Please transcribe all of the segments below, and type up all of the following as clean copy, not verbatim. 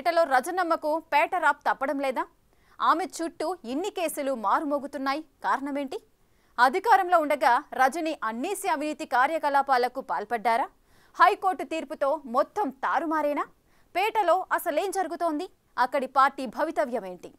పేటలో రజనమ్మకు పేట రాప్ తప్పడం లేదా? ఆమె చుట్టూ ఇన్ని కేసులు మారుమోగుతున్నాయి. కారణమేంటి? అధికారంలో ఉండగా రజని అన్నేసి అవినీతి కార్యకలాపాలకు పాల్పడ్డారా? హైకోర్టు తీర్పుతో మొత్తం తారుమారేనా? పేటలో అసలేం జరుగుతోంది? అక్కడి పార్టీ భవితవ్యమేంటి?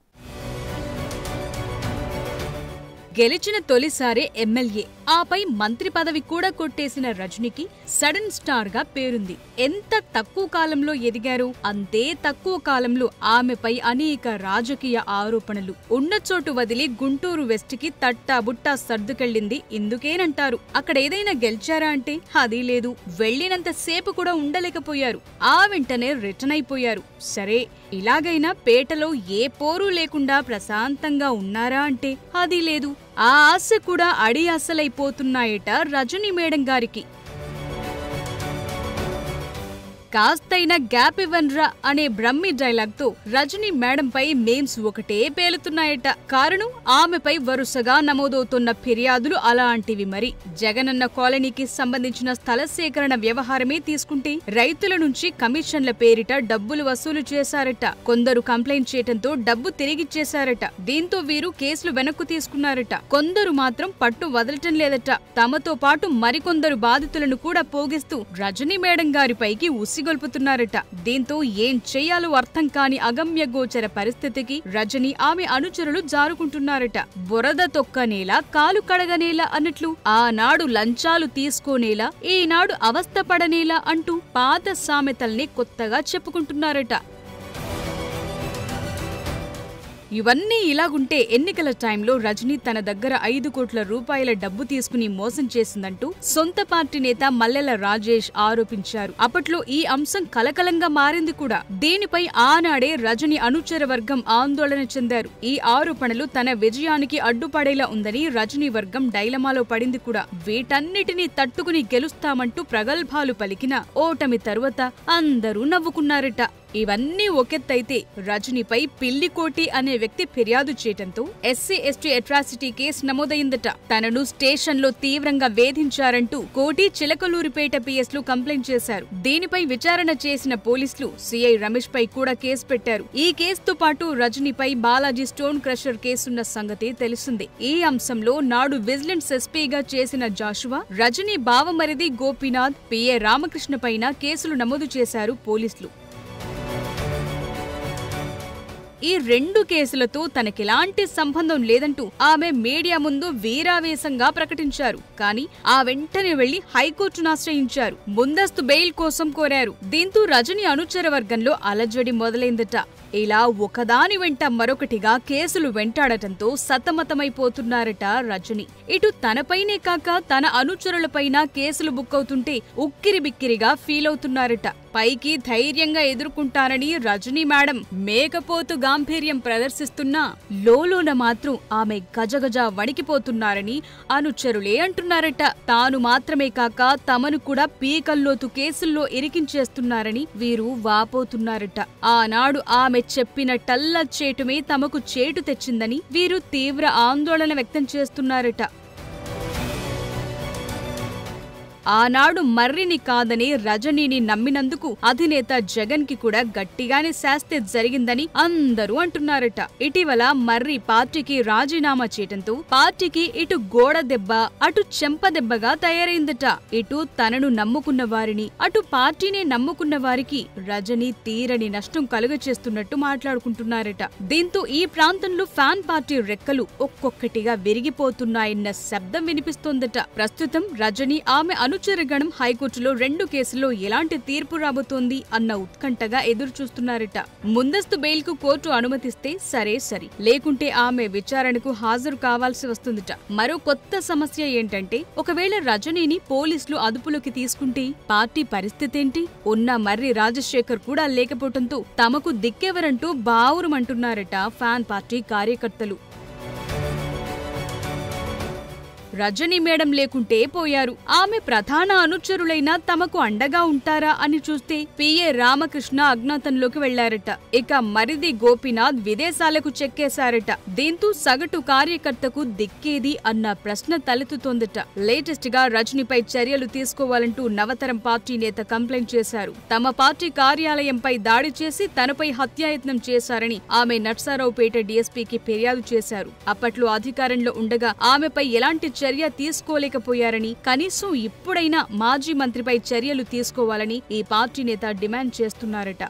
గెలిచిన తొలిసారే ఎమ్మెల్యే, ఆపై మంత్రి పదవి కూడా కొట్టేసిన రజనికి సడన్ స్టార్ గా పేరుంది. ఎంత తక్కువ కాలంలో ఎదిగారు, అంతే తక్కువ కాలంలో ఆమెపై అనేక రాజకీయ ఆరోపణలు. ఉన్న చోటు వదిలి గుంటూరు వెస్ట్ కి తట్టాబుట్టా సర్దుకెళ్ళింది ఇందుకేనంటారు. అక్కడ ఏదైనా గెలిచారా అంటే అది లేదు. వెళ్లినంత సేపు కూడా ఉండలేకపోయారు. ఆ వెంటనే రిటర్న్ అయిపోయారు. సరే, ఇలాగైనా పేటలో ఏ పోరు లేకుండా ప్రశాంతంగా ఉన్నారా అంటే అది లేదు. ఆ ఆశ కూడా అడి అసలైపోతున్నాయట రజనీ మేడం గారికి. కాస్తైనా గ్యాప్ ఇవ్వన్రా అనే బ్రహ్మి డైలాగ్ తో రజనీ మేడంపై మేమ్స్ ఒకటే పేలుతున్నాయట. కారణం, ఆమెపై వరుసగా నమోదవుతున్న ఫిర్యాదులు అలాంటివి. మరి జగనన్న కాలనీకి సంబంధించిన స్థల సేకరణ వ్యవహారమే తీసుకుంటే రైతుల నుంచి కమిషన్ల పేరిట డబ్బులు వసూలు చేశారట. కొందరు కంప్లైంట్ చేయడంతో డబ్బు తిరిగిచ్చేశారట. దీంతో వీరు కేసులు వెనక్కు తీసుకున్నారట. కొందరు మాత్రం పట్టు వదలటం లేదట. తమతో పాటు మరికొందరు బాధితులను కూడా పోగిస్తూ రజనీ మేడం గారిపైకి గొల్పుతున్నారట. దీంతో ఏం చెయ్యాలో అర్థం కాని అగమ్య గోచర పరిస్థితికి రజని ఆమె అనుచరులు జారుకుంటున్నారట. బురద తొక్కనేలా కాలు కడగనేలా అన్నట్లు ఆనాడు లంచాలు తీసుకోనేలా ఈనాడు అవస్థపడనేలా అంటూ పాత సామెతల్ని కొత్తగా చెప్పుకుంటున్నారట. ఇవన్నీ ఇలాగుంటే ఎన్నికల టైంలో రజనీ తన దగ్గర 5 కోట్ల రూపాయల డబ్బు తీసుకుని మోసం చేసిందంటూ సొంత పార్టీ నేత మల్లెల రాజేష్ ఆరోపించారు. అప్పట్లో ఈ అంశం కలకలంగా మారింది కూడా. దీనిపై ఆనాడే రజనీ అనుచర వర్గం ఆందోళన చెందారు. ఈ ఆరోపణలు తన విజయానికి అడ్డుపడేలా ఉందని రజనీ వర్గం డైలమాలో పడింది కూడా. వీటన్నిటినీ తట్టుకుని గెలుస్తామంటూ ప్రగల్భాలు పలికిన ఓటమి తరువాత అందరూ నవ్వుకున్నారట. ఇవన్నీ ఒకెత్తైతే రజనీపై పిల్లికోటి అనే వ్యక్తి ఫిర్యాదు చేయటంతో ఎస్సీ ఎస్టీ అట్రాసిటీ కేసు నమోదైందట. తనను స్టేషన్లో తీవ్రంగా వేధించారంటూ కోటి చిలకలూరిపేట పిఎస్ లు కంప్లైంట్ చేశారు. దీనిపై విచారణ చేసిన పోలీసులు సిఐ రమేష్ పై కూడా కేసు పెట్టారు. ఈ కేసుతో పాటు రజనీపై బాలాజీ స్టోన్ క్రషర్ కేసున్న సంగతి తెలిసిందే. ఈ అంశంలో నాడు విజిలెన్స్ ఎస్పీగా చేసిన జాషువా, రజనీ బావమరిది గోపీనాథ్, పిఏ రామకృష్ణ పైన కేసులు నమోదు చేశారు పోలీసులు. ఈ 2 కేసులతో తనకెలాంటి సంబంధం లేదంటూ ఆమె మీడియా ముందు వీరావేశంగా ప్రకటించారు. కానీ ఆ వెంటనే వెళ్లి హైకోర్టును ఆశ్రయించారు. ముందస్తు బెయిల్ కోసం కోరారు. దీంతో రజనీ అనుచర వర్గంలో అలజడి మొదలైందట. ఇలా ఒకదాని వెంట మరొకటిగా కేసులు వెంటాడటంతో సతమతమైపోతున్నారట రజనీ. ఇటు తనపైనే కాక తన అనుచరులపైన కేసులు బుక్ అవుతుంటే ఉక్కిరిబిక్కిరిగా ఫీల్ అవుతున్నారట. పైకి ధైర్యంగా ఎదుర్కొంటారని రజనీ మేడం మేకపోతు గాంభీర్యం ప్రదర్శిస్తున్నా లోలోన మాత్రం ఆమె గజగజ వణికిపోతున్నారని అనుచరులే అంటున్నారట. తాను మాత్రమే కాక తమను కూడా పీకల్లోతు కేసుల్లో ఇరికించేస్తున్నారని వీరు వాపోతున్నారట. ఆనాడు ఆమె చెప్పిన టల్ల చేటుమే తమకు చేటు తెచ్చిందని వీరు తీవ్ర ఆందోళన వ్యక్తం చేస్తున్నారట. ఆనాడు మర్రిని కాదని రజనీని నమ్మినందుకు అధినేత జగన్ కి కూడా గట్టిగానే శాస్తి జరిగిందని అందరూ అంటున్నారట. ఇటీవల మర్రి పార్టీకి రాజీనామా చేయటంతో పార్టీకి ఇటు గోడ దెబ్బ అటు చెంప దెబ్బగా తయారైందట. ఇటు తనను నమ్ముకున్న వారిని అటు పార్టీనే నమ్ముకున్న వారికి రజనీ తీరని నష్టం కలుగచేస్తున్నట్టు మాట్లాడుకుంటున్నారట. దీంతో ఈ ప్రాంతంలో ఫ్యాన్ పార్టీ రెక్కలు ఒక్కొక్కటిగా విరిగిపోతున్నాయన్న శబ్దం వినిపిస్తోందట. ప్రస్తుతం రజనీ ఆమె అనుచరగణం హైకోర్టులో 2 కేసుల్లో ఎలాంటి తీర్పు రాబోతోంది అన్న ఉత్కంఠగా ఎదురుచూస్తున్నారట. ముందస్తు బెయిల్ కు కోర్టు అనుమతిస్తే సరే, లేకుంటే ఆమె విచారణకు హాజరు కావాల్సి వస్తుందట. మరో కొత్త సమస్య ఏంటంటే, ఒకవేళ రజనీని పోలీసులు అదుపులోకి తీసుకుంటే పార్టీ పరిస్థితేంటి? ఉన్న మర్రి రాజశేఖర్ కూడా లేకపోవడంతో తమకు దిక్కెవరంటూ బావురుమంటున్నారట ఫ్యాన్ పార్టీ కార్యకర్తలు. రజనీ మేడం లేకుంటే పోయారు. ఆమె ప్రధాన అనుచరులైన తమకు అండగా ఉంటారా అని చూస్తే పిఏ రామకృష్ణ అజ్ఞాతంలోకి వెళ్లారట. ఇక మరిది గోపీనాథ్ విదేశాలకు చెక్కేశారట. దీంతో సగటు కార్యకర్తకు దిక్కేది అన్న ప్రశ్న తలెత్తుతోందట. లేటెస్ట్ గా రజనీపై చర్యలు తీసుకోవాలంటూ నవతరం పార్టీ నేత కంప్లైంట్ చేశారు. తమ పార్టీ కార్యాలయంపై దాడి చేసి తనపై హత్యాయత్నం చేశారని ఆమె నర్సారావుపేట డీఎస్పీకి ఫిర్యాదు చేశారు. అప్పట్లో అధికారంలో ఉండగా ఆమెపై ఎలాంటి చర్య తీసుకోలేకపోయారని, కనీసం ఇప్పుడైనా మాజీ మంత్రిపై చర్యలు తీసుకోవాలని ఈ పార్టీ నేత డిమాండ్ చేస్తున్నారట.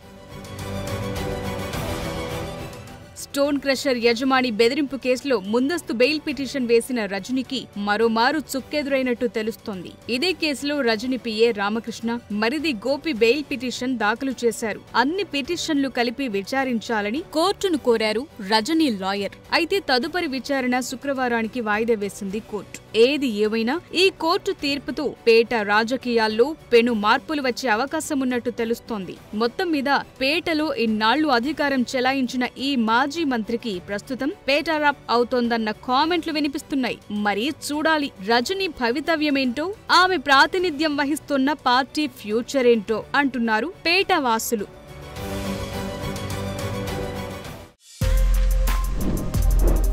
స్టోన్ క్రషర్ యజమాని బెదిరింపు కేసులో ముందస్తు బెయిల్ పిటిషన్ వేసిన రజనీకి మరోమారు చుక్కెదురైనట్టు తెలుస్తోంది. ఇదే కేసులో రజనీ పిఏ రామకృష్ణ, మరిది గోపి బెయిల్ పిటిషన్ దాఖలు చేశారు. అన్ని పిటిషన్లు కలిపి విచారించాలని కోర్టును కోరారు రజనీ లాయర్. అయితే తదుపరి విచారణ శుక్రవారానికి వాయిదా వేసింది కోర్టు. ఏది ఏమైనా ఈ కోర్టు తీర్పుతో పేట రాజకీయాల్లో పెను మార్పులు వచ్చే అవకాశం ఉన్నట్టు తెలుస్తోంది. మొత్తం మీద పేటలో ఇన్నాళ్లు అధికారం చెలాయించిన ఈ మాజీ మంత్రికి ప్రస్తుతం పేటారాప్ అవుతోందన్న కామెంట్లు వినిపిస్తున్నాయి. మరి చూడాలి రజనీ భవితవ్యమేంటో, ఆమె ప్రాతినిధ్యం వహిస్తున్న పార్టీ ఫ్యూచర్ ఏంటో అంటున్నారు పేటవాసులు.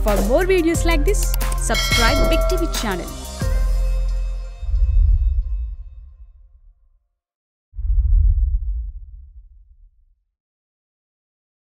For more videos like this, subscribe Big TV channel.